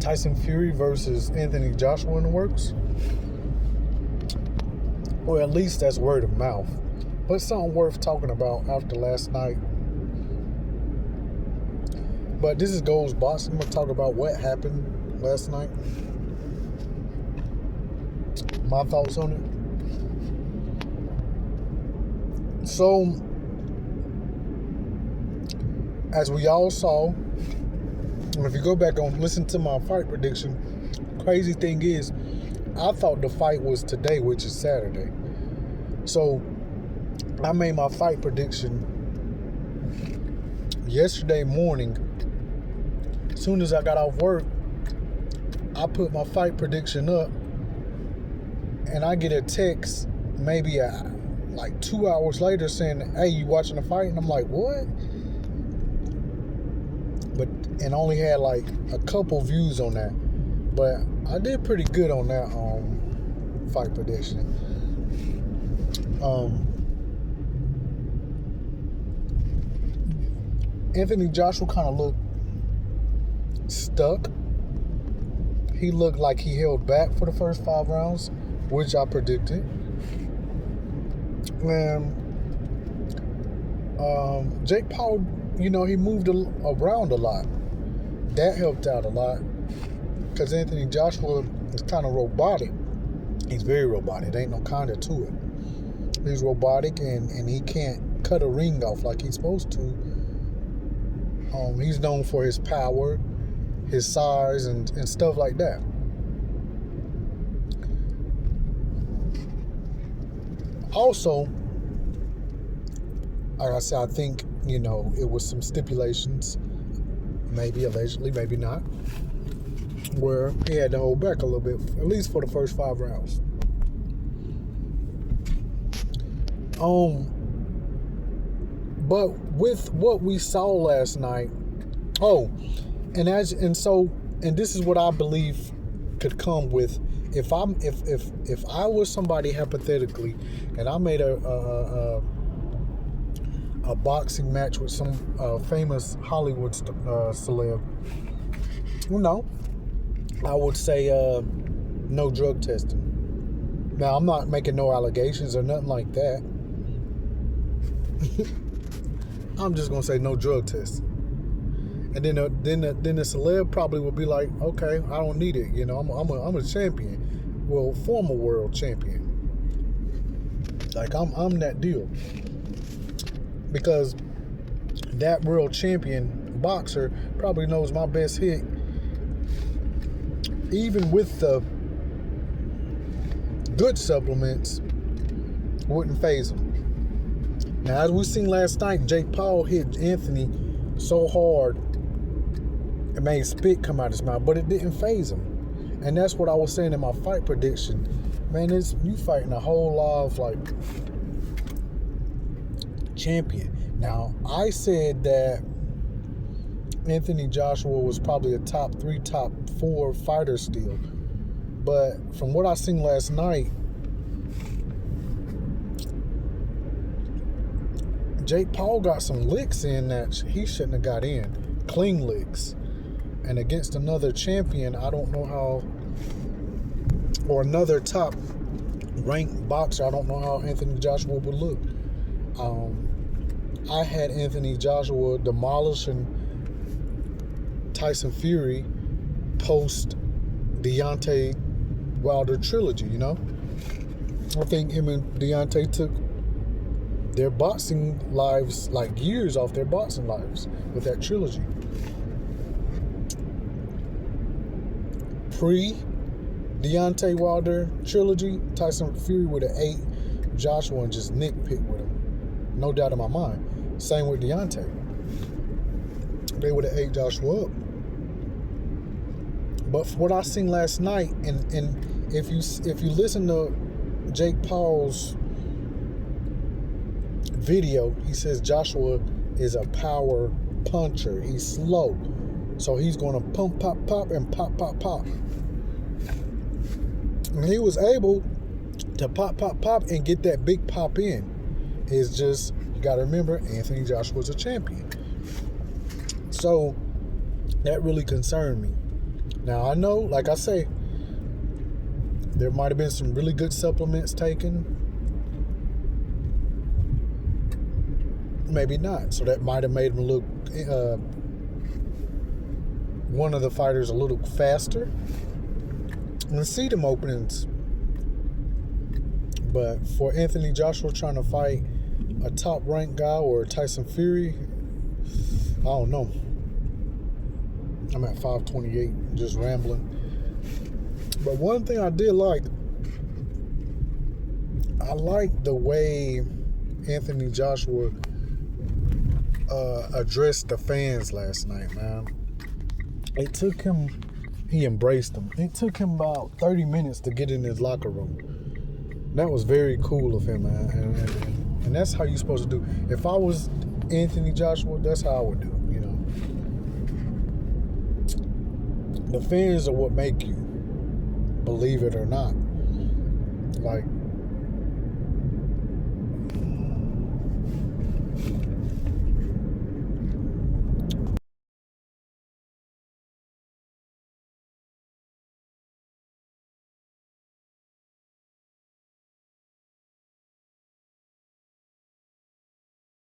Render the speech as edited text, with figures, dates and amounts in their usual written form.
Tyson Fury versus Anthony Joshua in the works. Or at least that's word of mouth. But something worth talking about after last night. But this is Goals Boxing. I'm going to talk about what happened last night. My thoughts on it. So, as we all saw, and if you go back and listen to my fight prediction, crazy thing is, I thought the fight was today, which is Saturday. So, I made my fight prediction yesterday morning. As soon as I got off work, I put my fight prediction up, and I get a text maybe like 2 hours later saying, "Hey, you watching the fight?" And I'm like, "What?" And only had like a couple views on that, but I did pretty good on that fight prediction. Anthony Joshua kind of looked stuck. He looked like he held back for the first 5 rounds, which I predicted. And Jake Paul, he moved around a lot. That helped out a lot because Anthony Joshua is kind of robotic. He's very robotic. There ain't no kind of to it. He's robotic and he can't cut a ring off like he's supposed to. He's known for his power, his size, and stuff like that. Also, like I said, I think, it was some stipulations, maybe allegedly, maybe not, where he had to hold back a little bit, at least for the first 5 rounds. But with what we saw last night, and this is what I believe could come with if I was somebody hypothetically, and I made a boxing match with some famous Hollywood celeb, I would say no drug testing. Now, I'm not making no allegations or nothing like that. I'm just gonna say no drug testing. And then the celeb probably would be like, okay, I don't need it. I'm a champion. Well, former world champion. Like I'm that deal. Because that world champion boxer probably knows my best hit, even with the good supplements, wouldn't phase him. Now, as we seen last night, Jake Paul hit Anthony so hard it made spit come out his mouth, but it didn't phase him. And that's what I was saying in my fight prediction. Man, you fighting a whole lot of like champion. Now, I said that Anthony Joshua was probably a top 3, top 4 fighter still. But from what I seen last night, Jake Paul got some licks in that he shouldn't have got in. Clean licks. And against another champion, I don't know how, or another top ranked boxer, I don't know how Anthony Joshua would look. I had Anthony Joshua demolishing Tyson Fury post Deontay Wilder trilogy, I think him and Deontay took their boxing lives, like years off their boxing lives with that trilogy. Pre-Deontay Wilder trilogy, Tyson Fury would have ate Joshua and just nitpicked with him. No doubt in my mind. Same with Deontay. They would have ate Joshua up. But for what I seen last night, and if you listen to Jake Paul's video, he says Joshua is a power puncher. He's slow. So he's going to pump, pop, pop, and pop, pop, pop. And he was able to pop, pop, pop, and get that big pop in. It's just, you got to remember, Anthony Joshua's a champion. So that really concerned me. Now I know, like I say, there might have been some really good supplements taken. Maybe not. So that might have made him look one of the fighters a little faster. And see them openings. But for Anthony Joshua trying to fight a top ranked guy or Tyson Fury, I don't know. I'm at 528, just rambling. But one thing I did like, I like the way Anthony Joshua addressed the fans last night, man. It took him, he embraced them. It took him about 30 minutes to get in his locker room. That was very cool of him, man. And that's how you're supposed to do. If I was Anthony Joshua, that's how I would do, you know. The fans are what make you, believe it or not. Like,